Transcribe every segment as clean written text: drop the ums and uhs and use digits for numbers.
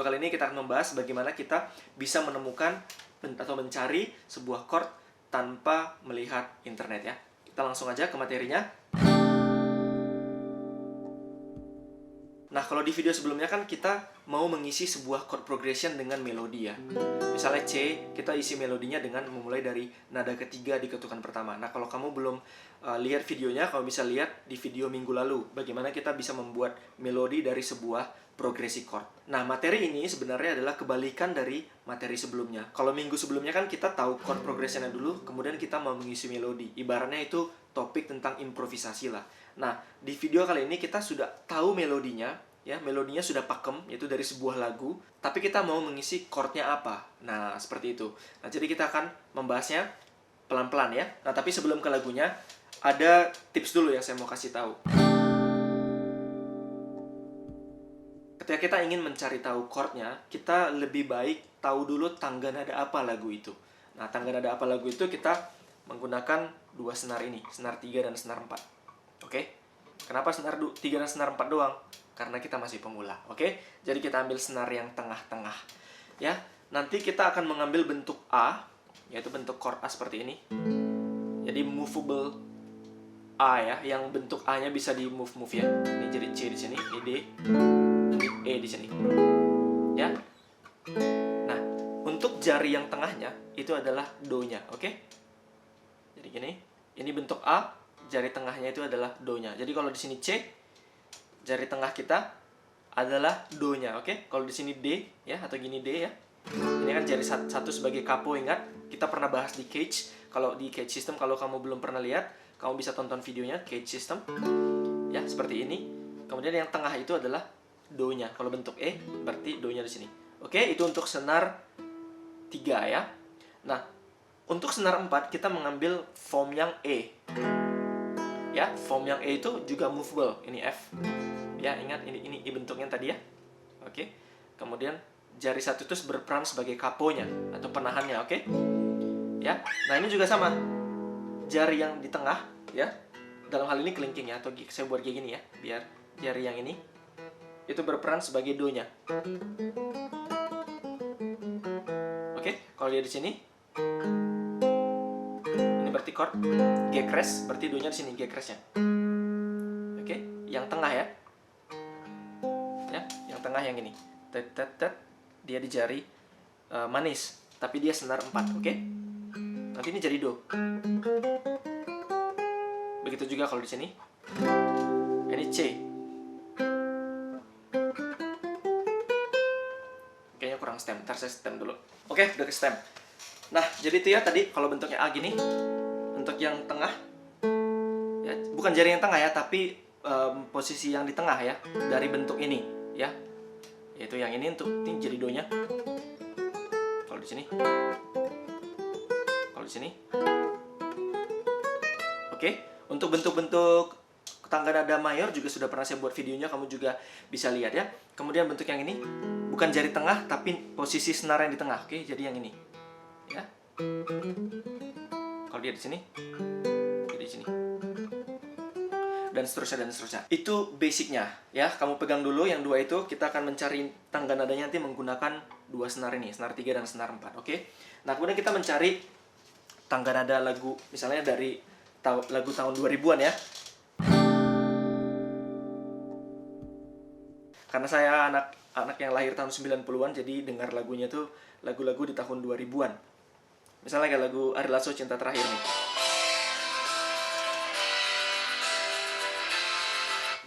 Kali ini kita akan membahas bagaimana kita bisa menemukan atau mencari sebuah chord tanpa melihat internet ya. Kita langsung aja ke materinya. Nah, kalau di video sebelumnya kan kita mau mengisi sebuah chord progression dengan melodi ya. Misalnya C, kita isi melodinya dengan memulai dari nada ketiga di ketukan pertama. Nah, kalau kamu belum lihat videonya, kamu bisa lihat di video minggu lalu bagaimana kita bisa membuat melodi dari sebuah progresi chord. Nah, materi ini sebenarnya adalah kebalikan dari materi sebelumnya. Kalau minggu sebelumnya kan kita tahu chord progressionnya dulu, kemudian kita mau mengisi melodi. Ibaratnya itu topik tentang improvisasi lah. Nah, di video kali ini kita sudah tahu melodinya, ya, melodinya sudah pakem, yaitu dari sebuah lagu, tapi kita mau mengisi chordnya apa. Nah, seperti itu. Nah, jadi kita akan membahasnya pelan-pelan ya. Nah, tapi sebelum ke lagunya, ada tips dulu yang saya mau kasih tahu. Ketika kita ingin mencari tahu chordnya, kita lebih baik tahu dulu tangga nada apa lagu itu. Nah, tangga nada apa lagu itu kita menggunakan dua senar ini, senar 3 dan senar 4. Oke? Kenapa senar 3 dan senar 4 doang? Karena kita masih pemula. Oke? Jadi kita ambil senar yang tengah-tengah. Ya, nanti kita akan mengambil bentuk A, yaitu bentuk chord A seperti ini. Jadi movable A ya, yang bentuk A-nya bisa di move ya. Ini jadi C di sini, ini D, ini E di sini. Ya. Nah, untuk jari yang tengahnya itu adalah do-nya, oke? Jadi gini, ini bentuk A, jari tengahnya itu adalah do-nya. Jadi kalau di sini C, jari tengah kita adalah do-nya, oke? Kalau di sini D ya, atau gini D ya. Ini kan jari satu sebagai capo, ingat? Kita pernah bahas di Cage. Kalau di Cage System, kalau kamu belum pernah lihat, kamu bisa tonton videonya Cage System. Ya, seperti ini. Kemudian yang tengah itu adalah do-nya. Kalau bentuk E, berarti do-nya di sini. Oke, itu untuk senar 3 ya. Nah, untuk senar 4 kita mengambil form yang E. Ya, form yang E itu juga movable. Ini F. Ya, ingat ini bentuknya tadi ya. Oke. Kemudian jari satu itu berperan sebagai caponya atau penahannya, oke? Ya. Nah, ini juga sama. Jari yang di tengah ya. Dalam hal ini kelingking ya, atau saya buat kayak gini ya, biar jari yang ini itu berperan sebagai do-nya. Oke, kalau dia di sini ini berarti chord G crash, berarti do-nya di sini G crash-nya. Oke, yang tengah ya. Ya, yang tengah yang ini. Tet tet tet, dia di jari manis, tapi dia senar 4, oke? Nanti ini jadi do. Begitu juga kalau di sini. Ini C. Kayaknya kurang stem, ntar saya stem dulu. Oke, udah ke stem. Nah, jadi itu ya tadi kalau bentuknya A gini. Untuk yang tengah ya, bukan jari yang tengah ya, tapi posisi yang di tengah ya, dari bentuk ini ya. Yaitu yang ini untuk ini jadi do-nya. Kalau di sini. Kalau di sini. Oke, untuk bentuk-bentuk tangga nada mayor juga sudah pernah saya buat videonya, kamu juga bisa lihat ya. Kemudian bentuk yang ini bukan jari tengah tapi posisi senar yang di tengah. Oke, jadi yang ini. Ya. Kalau dia di sini, dia di sini. Dan seterusnya dan seterusnya. Itu basicnya ya. Kamu pegang dulu yang dua itu, kita akan mencari tangga nadanya nanti menggunakan dua senar ini, senar 3 dan senar 4, oke? Nah, kemudian kita mencari tangga nada lagu misalnya dari lagu tahun 2000-an ya. Karena saya anak yang lahir tahun 90-an, jadi dengar lagunya tuh lagu-lagu di tahun 2000-an. Misalnya kayak lagu Ari Lasso Cinta Terakhir nih.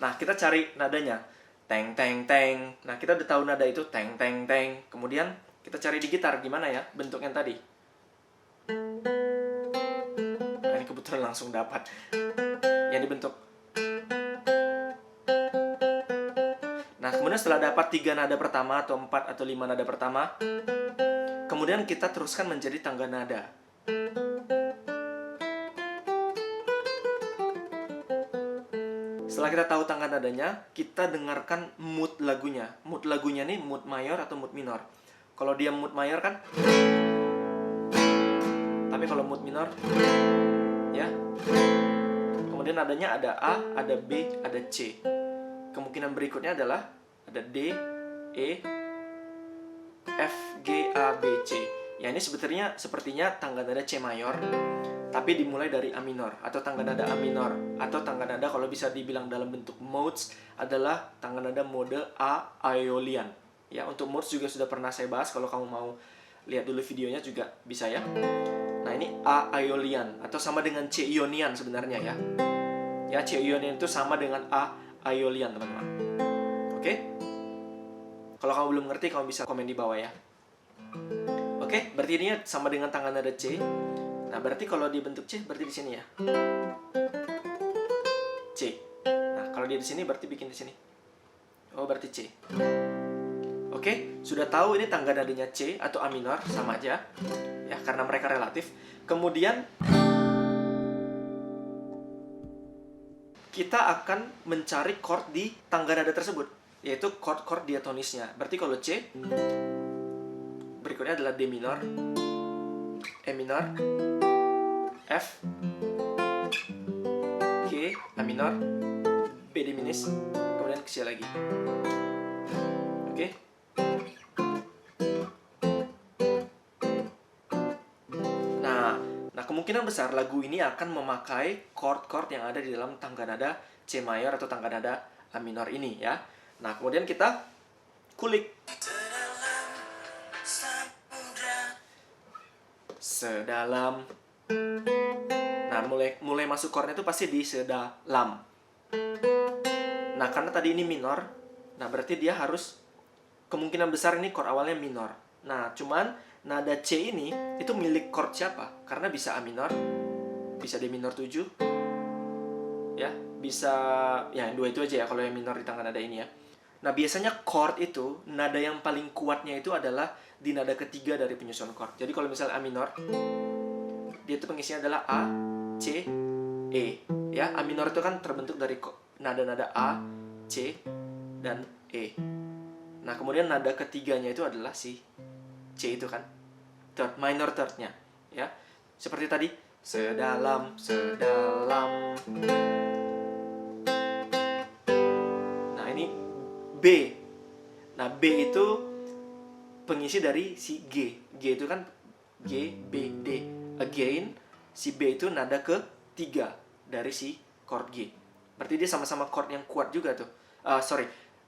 Nah, kita cari nadanya. Teng teng teng. Nah, kita udah tahu nada itu teng teng teng. Kemudian kita cari di gitar gimana ya bentuknya tadi. Nah, ini kebetulan langsung dapat. Yang dibentuk. Nah, kemudian setelah dapat 3 nada pertama atau 4 atau 5 nada pertama, kemudian kita teruskan menjadi tangga nada. Setelah kita tahu tangga nadanya, kita dengarkan mood lagunya. Mood lagunya nih mood mayor atau mood minor. Kalau dia mood mayor kan, tapi kalau mood minor ya, kemudian nadanya ada A, ada B, ada C. Kemungkinan berikutnya adalah ada D, E, G, A, B, C. Ya ini sepertinya tangga nada C mayor, tapi dimulai dari A minor, atau tangga nada A minor, atau tangga nada kalau bisa dibilang dalam bentuk modes adalah tangga nada mode A Aeolian. Ya, untuk modes juga sudah pernah saya bahas, kalau kamu mau lihat dulu videonya juga bisa ya. Nah, ini A Aeolian, atau sama dengan C Ionian sebenarnya ya. Ya, C Ionian itu sama dengan A Aeolian, teman-teman. Oke? Kalau kamu belum ngerti, kamu bisa komen di bawah ya. Oke, berarti ini sama dengan tangga nada C. Nah, berarti kalau dibentuk C, berarti di sini ya. C. Nah, kalau dia di sini, berarti bikin di sini. Oh, berarti C. Oke, sudah tahu ini tangga nadanya C atau A minor, sama aja. Ya, karena mereka relatif. Kemudian, kita akan mencari chord di tangga nada tersebut, yaitu chord diatonisnya. Berarti kalau C, berikutnya adalah D minor, E minor, F, G, A minor, B diminis, kemudian ke C lagi. Oke? Nah, kemungkinan besar lagu ini akan memakai chord-chord yang ada di dalam tangga nada C mayor atau tangga nada A minor ini ya. Nah, kemudian kita kulik. Sedalam. Nah, mulai masuk chordnya itu pasti di sedalam. Nah, karena tadi ini minor, nah berarti dia harus kemungkinan besar ini chord awalnya minor. Nah, cuman nada C ini itu milik chord siapa? Karena bisa A minor, bisa D minor 7. Ya, bisa ya yang dua itu aja ya kalau yang minor di tangga nada ini ya. Nah, biasanya chord itu, nada yang paling kuatnya itu adalah di nada ketiga dari penyusun chord. Jadi kalau misalnya A minor, dia itu pengisinya adalah A, C, E. Ya, A minor itu kan terbentuk dari nada-nada A, C, dan E. Nah, kemudian nada ketiganya itu adalah si C itu kan. Third, minor third-nya. Ya, seperti tadi. Sedalam, sedalam. Nah, ini B. Nah, B itu pengisi dari si G. G itu kan G, B, D. Again, si B itu nada ketiga dari si chord G. Berarti dia sama-sama chord yang kuat juga tuh.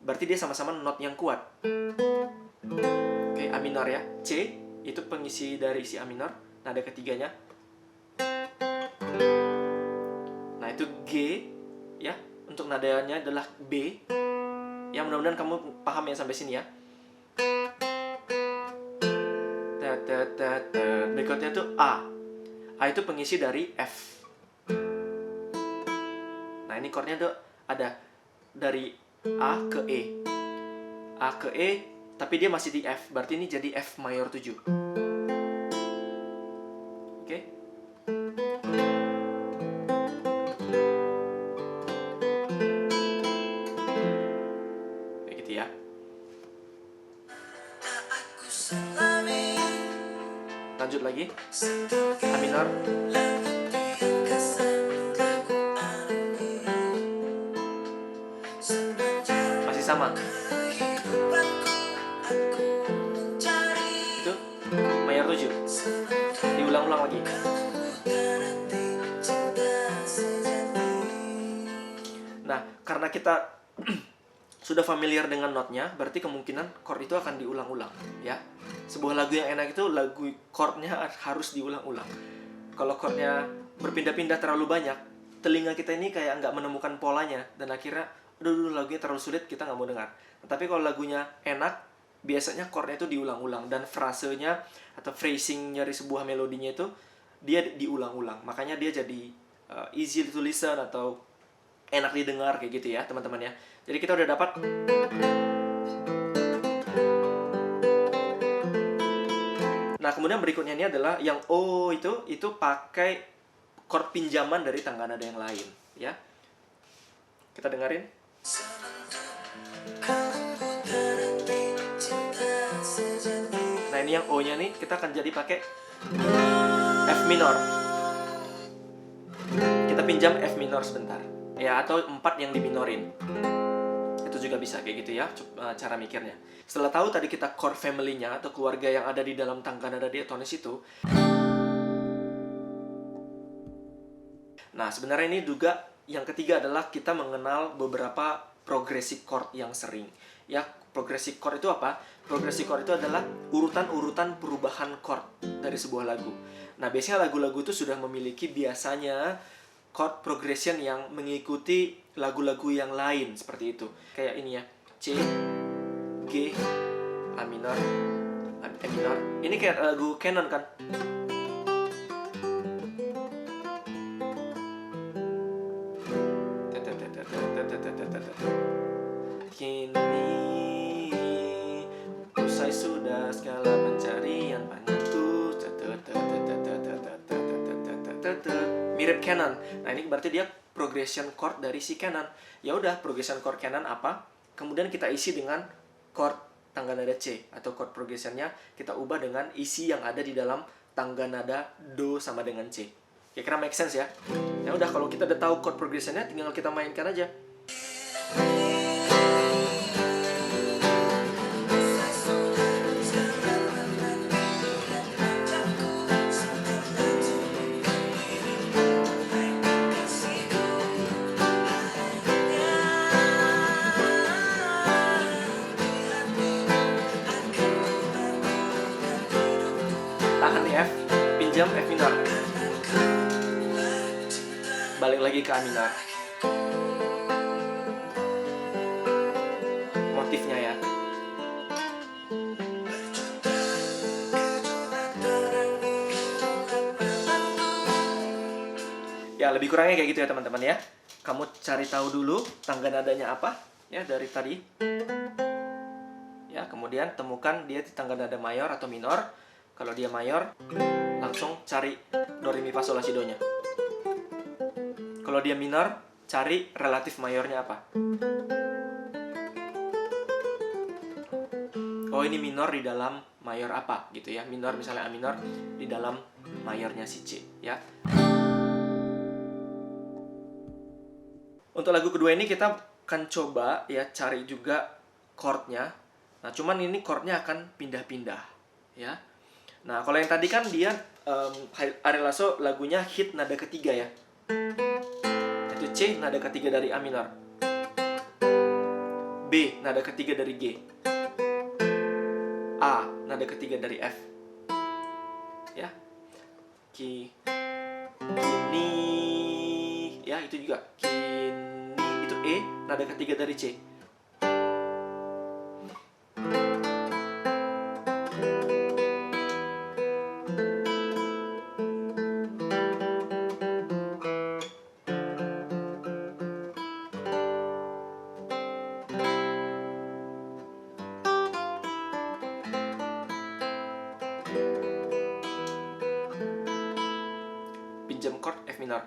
Berarti dia sama-sama not yang kuat. Oke, A minor ya. C itu pengisi dari si A minor, nada ketiganya. Nah, itu G ya. Untuk nadanya adalah B. Ya, mudah-mudahan kamu paham ya sampai sini ya. Berikutnya tuh A. A itu pengisi dari F. Nah, ini chordnya tuh ada dari A ke E. A ke E, tapi dia masih di F. Berarti ini jadi F mayor 7. Oke? Kayak gitu ya. Lanjut lagi. A minor. Masih sama. Itu mayor 7. Diulang-ulang lagi. Nah, karena kita sudah familiar dengan notnya, berarti kemungkinan chord itu akan diulang-ulang ya. Sebuah lagu yang enak itu lagu chordnya harus diulang-ulang. Kalau chordnya berpindah-pindah terlalu banyak, telinga kita ini kayak nggak menemukan polanya, dan akhirnya aduh lagunya terlalu sulit, kita nggak mau dengar. Tapi kalau lagunya enak, biasanya chordnya itu diulang-ulang, dan frasenya atau phrasing dari sebuah melodinya itu dia diulang-ulang. Makanya dia jadi easy to listen atau enak didengar kayak gitu ya teman-teman ya. Jadi kita udah dapat. Nah, kemudian berikutnya ini adalah yang O itu pakai chord pinjaman dari tangga nada yang lain ya. Kita dengerin. Nah, ini yang O-nya nih kita akan jadi pakai F minor. Kita pinjam F minor sebentar. Ya, atau 4 yang diminorin. Itu juga bisa kayak gitu ya cara mikirnya. Setelah tahu tadi kita chord family-nya atau keluarga yang ada di dalam tangga nada diatonis itu. Nah, sebenarnya ini juga yang ketiga adalah kita mengenal beberapa progressive chord yang sering. Ya, progressive chord itu apa? Progressive chord itu adalah urutan-urutan perubahan chord dari sebuah lagu. Nah, biasanya lagu-lagu itu sudah memiliki biasanya chord progression yang mengikuti lagu-lagu yang lain seperti itu. Kayak ini ya, C, G, A minor, E minor. Ini kayak lagu canon kan? Kini usai sudah segala pencarian panjangku. Mirip canon. Nah, ini berarti dia progression chord dari si canon. Ya udah, progression chord canon apa? Kemudian kita isi dengan chord tangga nada C atau chord progressionnya kita ubah dengan isi yang ada di dalam tangga nada Do sama dengan C. Kira-kira make sense ya? Ya udah, kalau kita udah tahu chord progressionnya, tinggal kita mainkan aja. Tahan di F, pinjam F minor, balik lagi ke A minor. Motifnya ya. Ya, lebih kurangnya kayak gitu ya teman-teman ya. Kamu cari tahu dulu tangga nadanya apa ya dari tadi. Ya, kemudian temukan dia di tangga nada mayor atau minor. Kalau dia mayor, langsung cari do re mi fa sol la si do nya. Kalau dia minor, cari relatif mayornya apa. Oh, ini minor di dalam mayor apa gitu ya. Minor misalnya A minor di dalam mayornya si C ya. Untuk lagu kedua ini kita akan coba ya cari juga chordnya. Nah, cuman ini chordnya akan pindah-pindah ya. Nah, kalau yang tadi kan dia Ari Lasso lagunya hit nada ketiga ya. Itu C nada ketiga dari A minor, B nada ketiga dari G, A nada ketiga dari F ya. Kini ya, itu juga kini, itu E nada ketiga dari C. Pinjam chord F minor.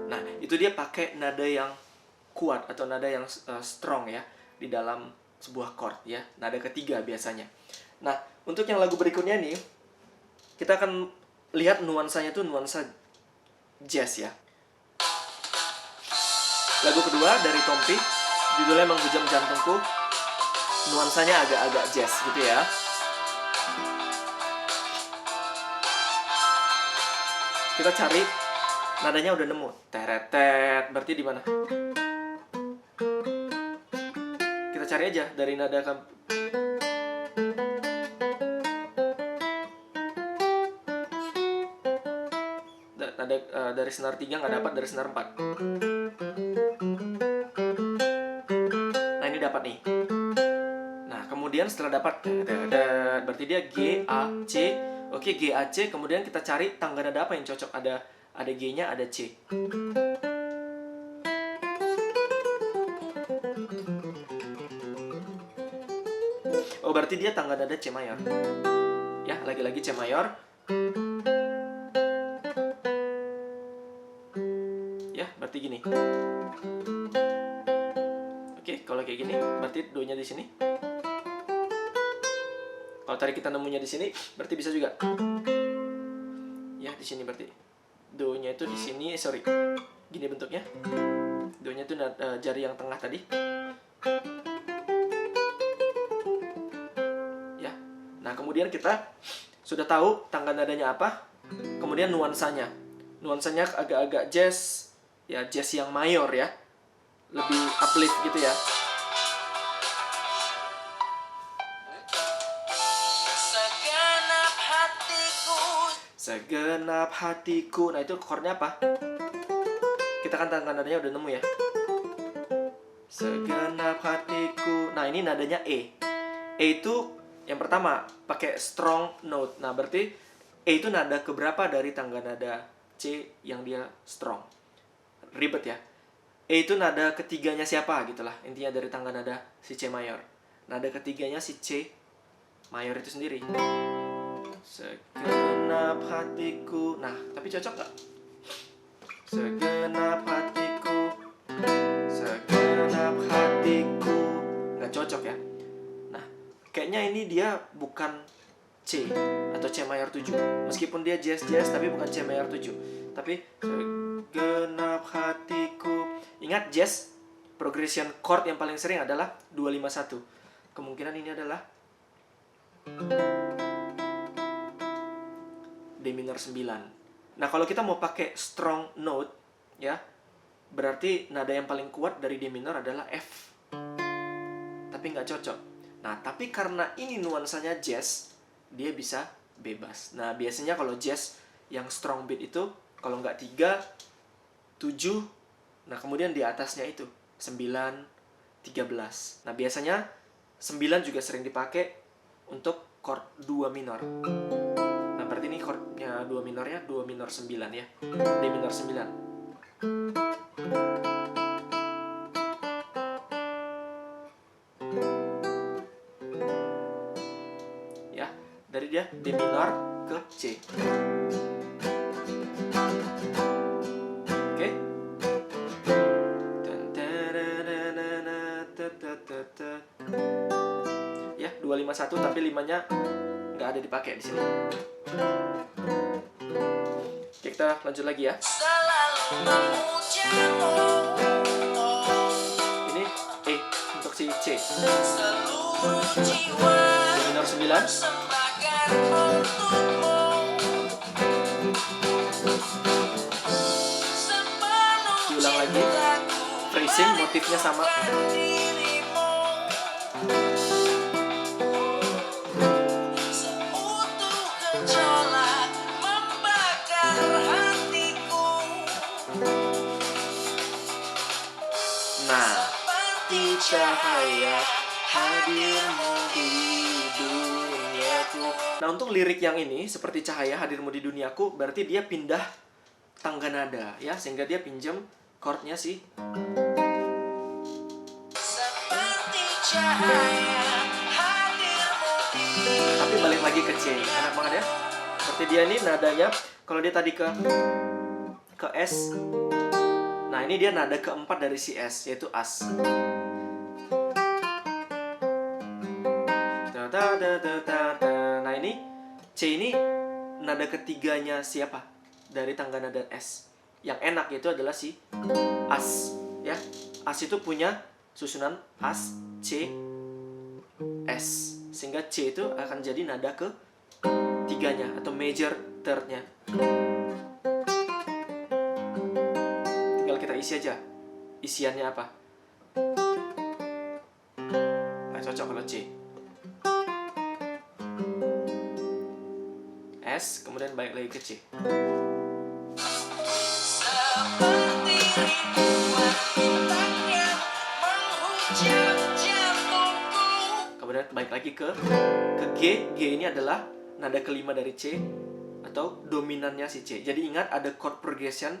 Nah, itu dia pakai nada yang kuat atau nada yang strong ya di dalam sebuah chord ya, nada ketiga biasanya. Nah, untuk yang lagu berikutnya nih, kita akan lihat nuansanya tuh nuansa jazz ya. Lagu kedua dari Tompi, judulnya Menghujam Jantungku. Nuansanya agak-agak jazz gitu ya. Kita cari nadanya udah nemu. Teretet, berarti di mana? Kita cari aja dari nada dari senar 3 nggak dapat, dari senar 4. Nah, ini dapat nih. Nah, kemudian setelah dapat berarti dia G, A, C. Oke, G, A, C. Kemudian kita cari tangga nada apa yang cocok. Ada G-nya, ada C. Oh, berarti dia tangga nada C mayor. Ya, lagi-lagi C mayor. Ya, berarti gini. Oke, kalau kayak gini, berarti do-nya di sini. Kalau tadi kita nemunya di sini, berarti bisa juga. di sini berarti. Do-nya itu di sini, sorry. Gini bentuknya. Do-nya itu jari yang tengah tadi. Ya. Nah, kemudian kita sudah tahu tangga nadanya apa. Kemudian nuansanya. Nuansanya agak-agak jazz, ya jazz yang mayor ya. Lebih uplift gitu ya. Segenap hatiku. Nah, itu chordnya apa? Kita kan tangga nadanya udah nemu ya. Segenap hatiku. Nah, ini nadanya E. E itu yang pertama pakai strong note. Nah, berarti E itu nada keberapa dari tangga nada C yang dia strong? Ribet ya. E itu nada ketiganya siapa gitulah. Intinya dari tangga nada si C mayor. Nada ketiganya si C mayor itu sendiri. Segenap hatiku. Nah, tapi cocok gak? Segenap hatiku. Segenap hatiku. Gak cocok ya. Nah, kayaknya ini dia bukan C atau C mayor 7. Meskipun dia jazz-jazz tapi bukan C mayor 7. Tapi segenap hatiku. Ingat jazz, progression chord yang paling sering adalah 251. Kemungkinan ini adalah D minor 9. Nah, kalau kita mau pakai strong note ya, berarti nada yang paling kuat dari D minor adalah F. Tapi nggak cocok. Nah, tapi karena ini nuansanya jazz, dia bisa bebas. Nah, biasanya kalau jazz yang strong beat itu kalau nggak 3, 7, nah kemudian di atasnya itu 9, 13. Nah, biasanya 9 juga sering dipakai untuk chord 2 minor. Nah, berarti ini chordnya 2 minornya 2 minor 9 ya. D minor 9. Ya, dari dia D minor ke C. Oke. Ya, 251 tapi 5-nya nggak ada dipakai di sini. Oke, kita lanjut lagi ya. Ini E untuk si C. D minor 9. Diulang lagi. Phrasing motifnya sama. Cahaya hadirmu di duniaku. Nah, untuk lirik yang ini seperti cahaya hadirmu di duniaku, berarti dia pindah tangga nada ya, sehingga dia pinjam chordnya si tapi balik lagi ke C. Enak banget ya. Seperti dia ini nadanya, kalau dia tadi ke S. Nah, ini dia nada keempat dari si S, yaitu As. Nah, ini C ini nada ketiganya siapa? Dari tangga nada S. Yang enak itu adalah si As ya. As itu punya susunan As, C, S. Sehingga C itu akan jadi nada ke tiganya atau major third-nya. Tinggal kita isi aja. Isiannya apa? Nah, cocok kalau C. S, kemudian balik lagi ke C. Kemudian balik lagi ke G. G ini adalah nada kelima dari C atau dominannya si C. Jadi ingat ada chord progression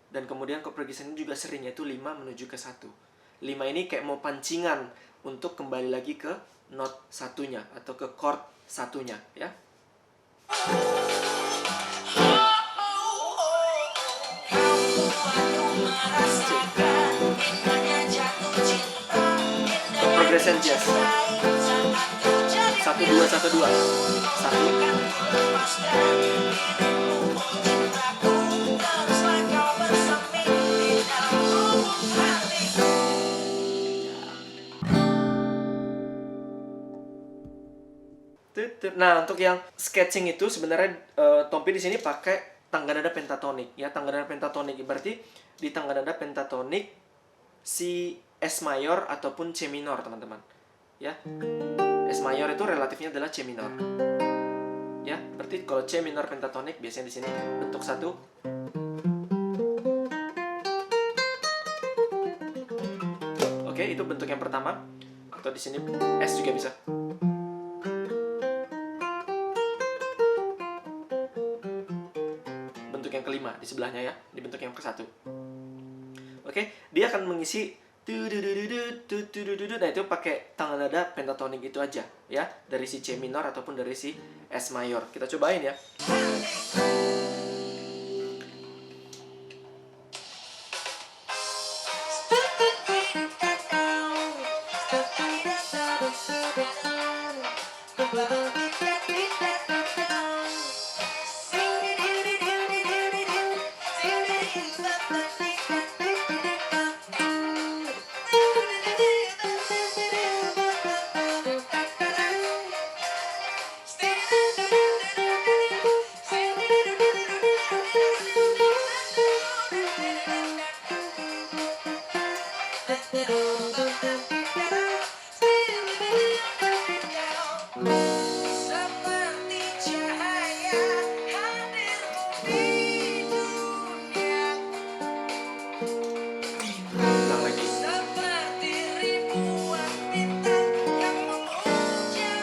dan kemudian chord progression ini juga sering, yaitu 5 menuju ke 1. 5 ini kayak mau pancingan untuk kembali lagi ke not satunya atau ke chord satunya ya. Progression jazz 1 2 1 2 1. Nah, untuk yang sketching itu sebenarnya Tompi di sini pakai tangga nada pentatonik ya. Tangga nada pentatonik berarti di tangga nada pentatonik si S mayor ataupun C minor, teman-teman. Ya. S mayor itu relatifnya adalah C minor. Ya, berarti kalau C minor pentatonik biasanya di sini bentuk 1. Oke, itu bentuk yang pertama. Atau di sini S juga bisa. Bentuk yang kelima di sebelahnya ya, di bentuk yang ke-1. Oke, dia akan mengisi nah itu pakai tangga nada pentatonik itu aja ya, dari si C minor ataupun dari si S mayor. Kita cobain ya.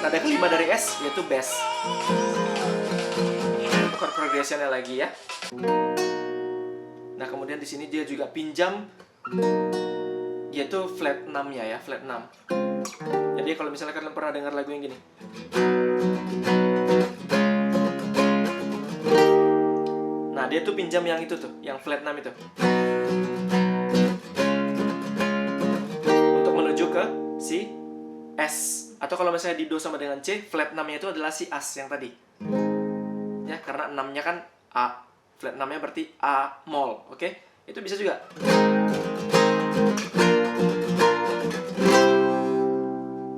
Nada kelima dari S yaitu bass. Chord progressionnya lagi ya. Nah, kemudian di sini dia juga pinjam yaitu flat 6-nya ya, flat 6. Jadi kalau misalnya kalian pernah dengar lagu yang gini. Nah, dia tuh pinjam yang itu tuh, yang flat 6 itu. Untuk menuju ke si S. Atau kalau misalnya di Do sama dengan C, flat 6-nya itu adalah si As yang tadi. Ya, karena 6-nya kan A. Flat 6-nya berarti A mol, oke? Itu bisa juga.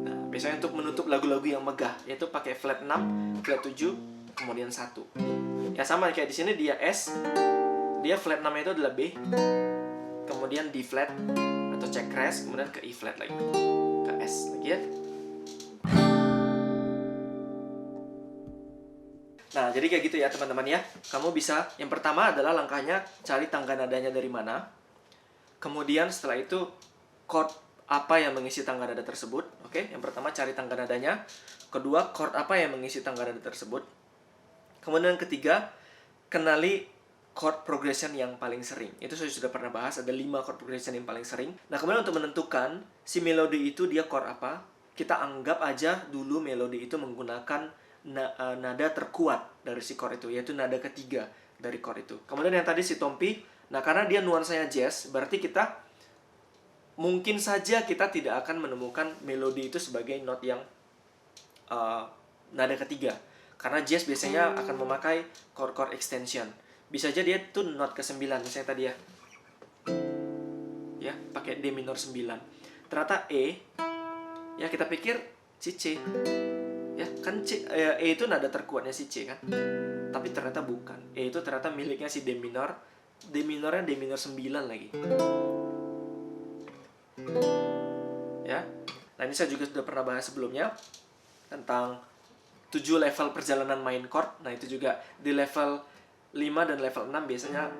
Nah, biasanya untuk menutup lagu-lagu yang megah, yaitu pakai flat 6, flat 7, kemudian 1. Ya sama kayak di sini dia S, dia flat 6-nya itu adalah B, kemudian D flat atau C crash, kemudian ke E flat lagi, ke S lagi ya. Nah, jadi kayak gitu ya teman-teman ya. Kamu bisa, yang pertama adalah langkahnya cari tangga nadanya dari mana. Kemudian setelah itu chord apa yang mengisi tangga nada tersebut. Oke, yang pertama cari tangga nadanya. Kedua, chord apa yang mengisi tangga nada tersebut. Kemudian yang ketiga, kenali chord progression yang paling sering. Itu saya sudah pernah bahas, ada 5 chord progression yang paling sering. Nah, kemudian untuk menentukan si melodi itu dia chord apa, kita anggap aja dulu melodi itu menggunakan nada terkuat dari si chord itu, yaitu nada ketiga dari chord itu. Kemudian yang tadi si Tompi, nah karena dia nuansanya jazz, berarti kita mungkin saja kita tidak akan menemukan melodi itu sebagai not yang nada ketiga. Karena jazz biasanya akan memakai chord extension. Bisa aja dia tuh not ke-9, misalnya tadi ya. Ya, pakai D minor 9. Ternyata E, ya kita pikir si C. Ya, kan C, E itu nada terkuatnya si C kan. Tapi ternyata bukan. E itu ternyata miliknya si D minor. D minornya D minor 9 lagi. Ya. Nah, ini saya juga sudah pernah bahas sebelumnya tentang 7 level perjalanan main chord. Nah, itu juga di level 5 dan level 6 biasanya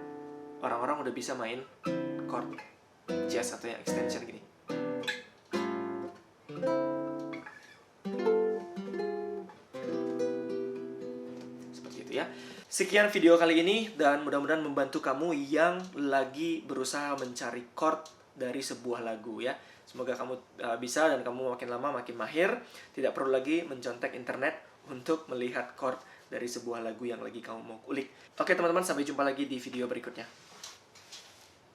orang-orang udah bisa main chord jazz atau yang extension gini. Ya. Sekian video kali ini dan mudah-mudahan membantu kamu yang lagi berusaha mencari chord dari sebuah lagu ya. Semoga kamu bisa dan kamu makin lama makin mahir, tidak perlu lagi mencontek internet untuk melihat chord dari sebuah lagu yang lagi kamu mau kulik. Oke teman-teman, sampai jumpa lagi di video berikutnya.